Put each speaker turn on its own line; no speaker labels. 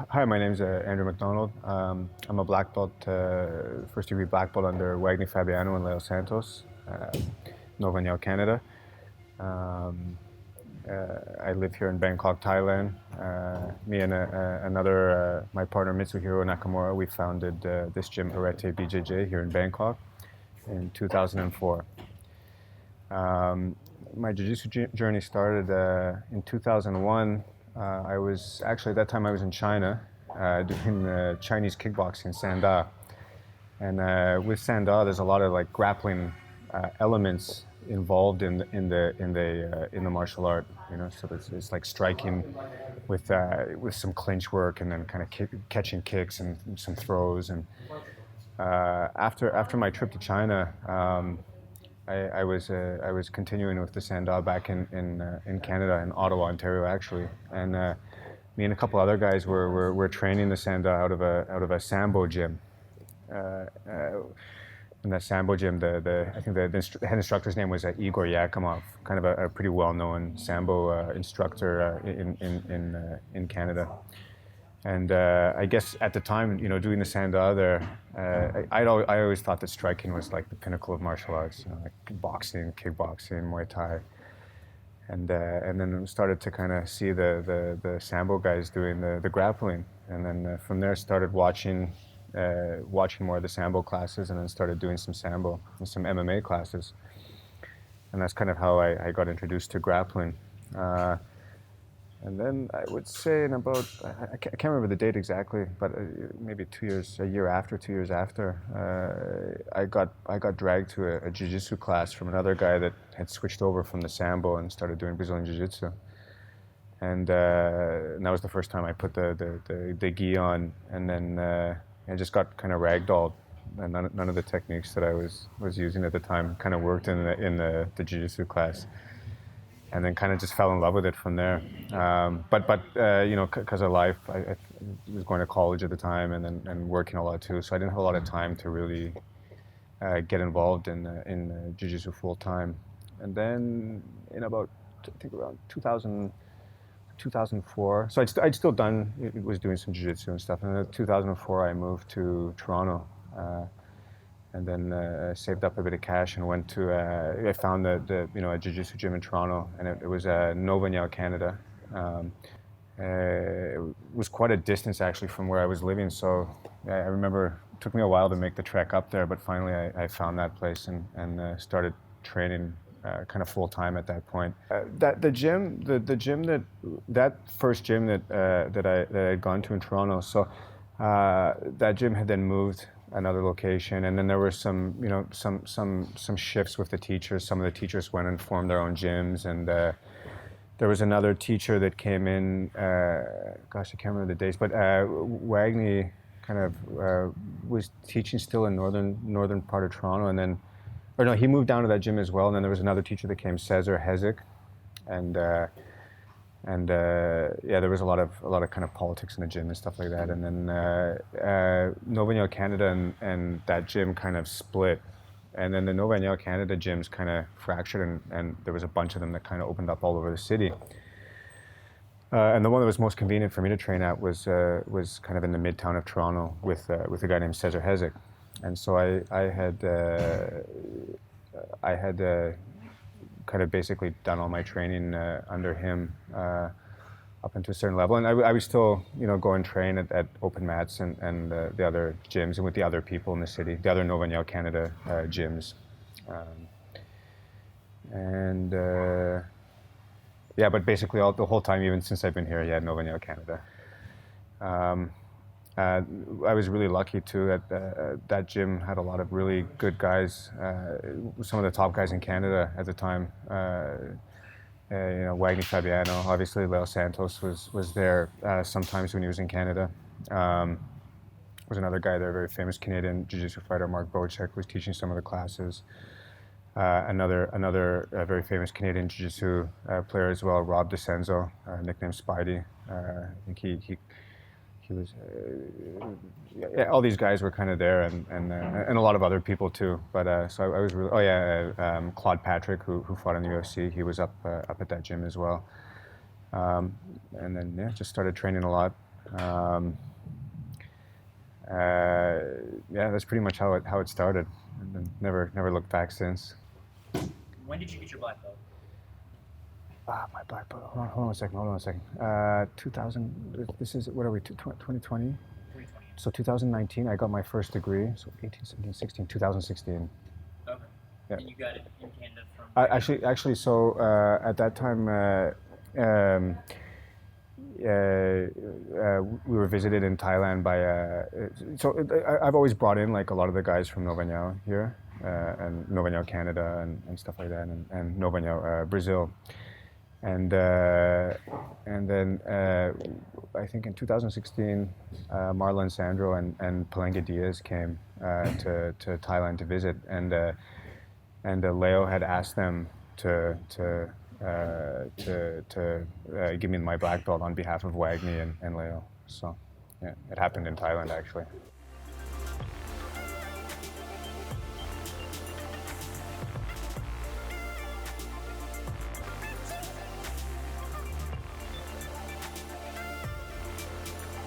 Hi, my name is Andrew Macdonald. I'm a black belt, first degree black belt under Wagner Fabiano and Leo Santos, Nova Niao, Canada. Um, I live here in Bangkok, Thailand. Me and my partner Mitsuhiro Nakamura, we founded this gym, Arete BJJ, here in Bangkok in 2004. My jiu-jitsu journey started in 2001. I was actually, at that time I was in China doing Chinese kickboxing, Sanda. And with Sanda, there's a lot of like grappling elements involved in the martial art. You know, so it's like striking with some clinch work and then kind of catching kicks and some throws. And after my trip to China, I was continuing with the Sanda back in Canada, in Ottawa, Ontario, actually, and me and a couple other guys were training the Sanda out of a Sambo gym. In that Sambo gym, I think the head instructor's name was Igor Yakimov, kind of a pretty well-known Sambo instructor in Canada. And I guess at the time, you know, doing the Sanda there, I always thought that striking was like the pinnacle of martial arts, you know, like boxing, kickboxing, Muay Thai. And then started to kind of see the Sambo guys doing the grappling. And then from there started watching more of the Sambo classes, and then started doing some Sambo and some MMA classes. And that's kind of how I got introduced to grappling. And then I would say in about, I can't remember the date exactly, but maybe 2 years after, I got dragged to a Jiu-Jitsu class from another guy that had switched over from the Sambo and started doing Brazilian Jiu-Jitsu. And that was the first time I put the gi on, and then I just got kind of ragdolled. And none of the techniques that I was using at the time kind of worked in the Jiu-Jitsu class. And then kind of just fell in love with it from there. But you know, because of life, I was going to college at the time and working a lot too, so I didn't have a lot of time to really get involved in jiu-jitsu full time. And then in about, I think around 2004, so I'd still was doing some jiu-jitsu and stuff. And in 2004, I moved to Toronto. And then saved up a bit of cash and went to. I found a jiu-jitsu gym in Toronto, and it was Nova Niao, Canada. It was quite a distance actually from where I was living, so I remember it took me a while to make the trek up there, but finally I found that place and started training kind of full time at that point. That first gym that I had gone to in Toronto, so that gym had then moved another location, and then there were some shifts with the teachers. Some of the teachers went and formed their own gyms, and there was another teacher that came in. Gosh, I can't remember the dates, but Wagner kind of was teaching still in northern part of Toronto, and then, or no, he moved down to that gym as well. And then there was another teacher that came, Cesar Hezek, and yeah, there was a lot of kind of politics in the gym and stuff like that. And then Nova Niao, Canada and that gym kind of split. And then the Nova Niao, Canada gyms kind of fractured, and there was a bunch of them that kind of opened up all over the city. And the one that was most convenient for me to train at was kind of in the midtown of Toronto with a guy named Cesar Hezek. And so I had kind of basically done all my training under him up into a certain level, and I was still, you know, go and train at open mats and the other gyms and with the other people in the city, the other Nova Niao, Canada gyms, yeah, but basically the whole time, even since I've been here, yeah, Nova Niao, Canada. I was really lucky too that that gym had a lot of really good guys, some of the top guys in Canada at the time. You know, Wagner Fabiano, obviously Leo Santos was there sometimes when he was in Canada. Was another guy there, a very famous Canadian jiu-jitsu fighter, Mark Bocek, was teaching some of the classes. Another very famous Canadian jiu-jitsu player as well, Rob DeCenzo, nicknamed Spidey. I think he was, yeah, all these guys were kind of there, and a lot of other people too. But so I was really, Claude Patrick, who fought in the UFC, he was up at that gym as well. And then yeah, just started training a lot. Um, yeah, that's pretty much how it started, and then never looked back since.
When did you get your black belt?
My black belt. Hold on a second. 2000. This is what are we? 2020.
2020.
So 2019, I got my first degree. So 18, 17, 16, 2016.
Okay.
Yeah.
And you got it in Canada from.
Actually, so at that time, we were visited in Thailand by. I've always brought in like a lot of the guys from Nova Nhau here, and Nova Nhau Canada and stuff like that, and Nova Nhau Brazil, and then I think in 2016, Marlon Sandro and Palenga Diaz came to Thailand to visit, and Leo had asked them to give me my black belt on behalf of Wagner and Leo. So, yeah, it happened in Thailand actually.